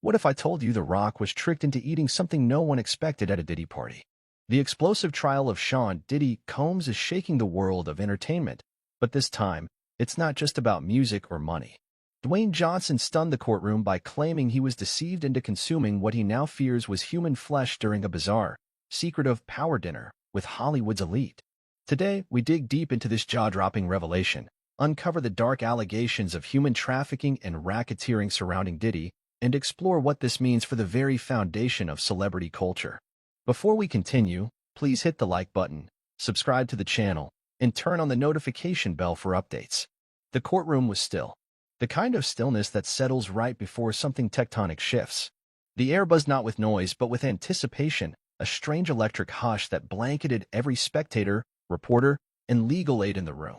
What if I told you The Rock was tricked into eating something no one expected at a Diddy party? The explosive trial of Sean Diddy Combs is shaking the world of entertainment, but this time, it's not just about music or money. Dwayne Johnson stunned the courtroom by claiming he was deceived into consuming what he now fears was human flesh during a bizarre, secretive power dinner with Hollywood's elite. Today, we dig deep into this jaw-dropping revelation, uncover the dark allegations of human trafficking and racketeering surrounding Diddy, and explore what this means for the very foundation of celebrity culture. Before we continue, please hit the like button, subscribe to the channel, and turn on the notification bell for updates. The courtroom was still. The kind of stillness that settles right before something tectonic shifts. The air buzzed not with noise but with anticipation, a strange electric hush that blanketed every spectator, reporter, and legal aid in the room.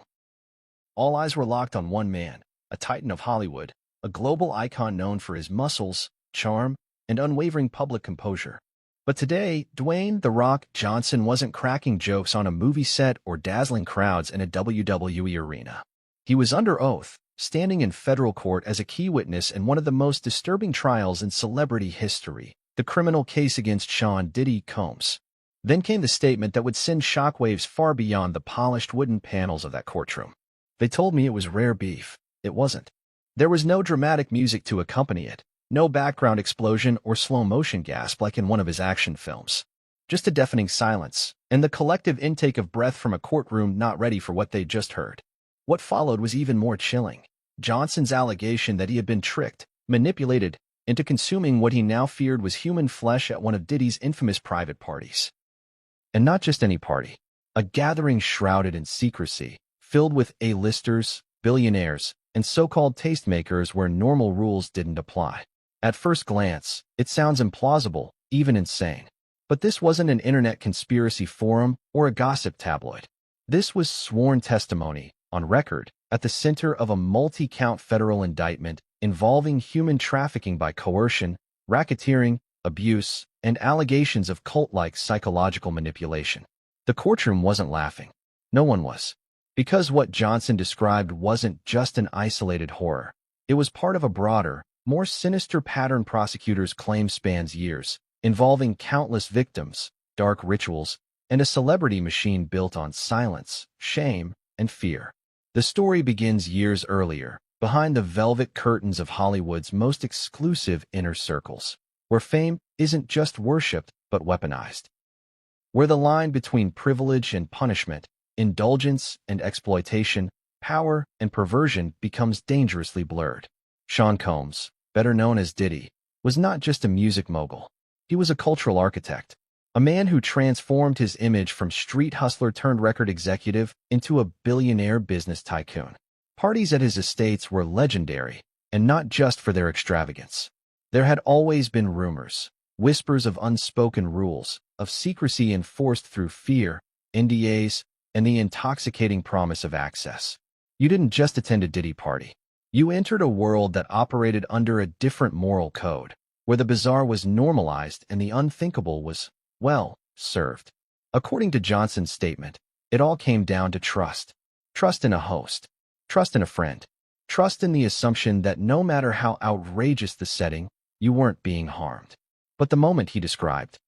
All eyes were locked on one man, a titan of Hollywood, a global icon known for his muscles, charm, and unwavering public composure. But today, Dwayne "The Rock" Johnson wasn't cracking jokes on a movie set or dazzling crowds in a WWE arena. He was under oath, standing in federal court as a key witness in one of the most disturbing trials in celebrity history, the criminal case against Sean Diddy Combs. Then came the statement that would send shockwaves far beyond the polished wooden panels of that courtroom. They told me it was rare beef. It wasn't. There was no dramatic music to accompany it, no background explosion or slow-motion gasp like in one of his action films. Just a deafening silence, and the collective intake of breath from a courtroom not ready for what they'd just heard. What followed was even more chilling. Johnson's allegation that he had been tricked, manipulated, into consuming what he now feared was human flesh at one of Diddy's infamous private parties. And not just any party. A gathering shrouded in secrecy, filled with A-listers, billionaires, and so-called tastemakers where normal rules didn't apply. At first glance, it sounds implausible, even insane. But this wasn't an internet conspiracy forum or a gossip tabloid. This was sworn testimony, on record, at the center of a multi-count federal indictment involving human trafficking by coercion, racketeering, abuse, and allegations of cult-like psychological manipulation. The courtroom wasn't laughing. No one was. Because what Johnson described wasn't just an isolated horror. It was part of a broader, more sinister pattern prosecutors claim spans years, involving countless victims, dark rituals, and a celebrity machine built on silence, shame, and fear. The story begins years earlier, behind the velvet curtains of Hollywood's most exclusive inner circles, where fame isn't just worshipped but weaponized. Where the line between privilege and punishment, indulgence and exploitation, power and perversion becomes dangerously blurred. Sean Combs, better known as Diddy, was not just a music mogul. He was a cultural architect, a man who transformed his image from street hustler turned record executive into a billionaire business tycoon. Parties at his estates were legendary, and not just for their extravagance. There had always been rumors, whispers of unspoken rules, of secrecy enforced through fear, NDAs, and the intoxicating promise of access. You didn't just attend a Diddy party. You entered a world that operated under a different moral code, where the bizarre was normalized and the unthinkable was, well, served. According to Johnson's statement, it all came down to trust. Trust in a host. Trust in a friend. Trust in the assumption that no matter how outrageous the setting, you weren't being harmed. But the moment he described,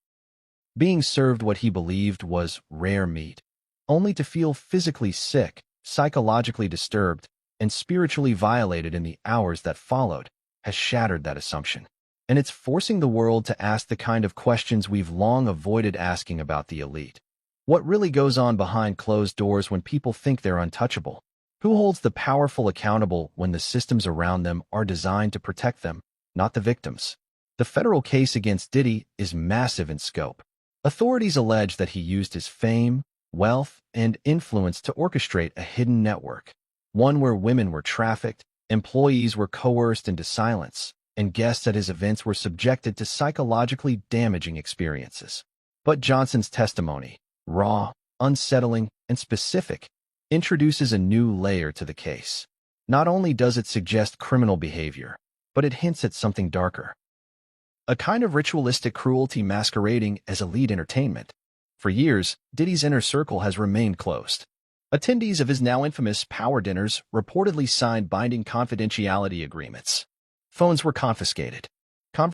being served what he believed was rare meat, only to feel physically sick, psychologically disturbed, and spiritually violated in the hours that followed, has shattered that assumption. And it's forcing the world to ask the kind of questions we've long avoided asking about the elite. What really goes on behind closed doors when people think they're untouchable? Who holds the powerful accountable when the systems around them are designed to protect them, not the victims? The federal case against Diddy is massive in scope. Authorities allege that he used his fame, wealth, and influence to orchestrate a hidden network, one where women were trafficked, employees were coerced into silence, and guests at his events were subjected to psychologically damaging experiences. But Johnson's testimony, raw, unsettling, and specific, introduces a new layer to the case. Not only does it suggest criminal behavior, but it hints at something darker. A kind of ritualistic cruelty masquerading as elite entertainment. For years, Diddy's inner circle has remained closed. Attendees of his now infamous power dinners reportedly signed binding confidentiality agreements. Phones were confiscated.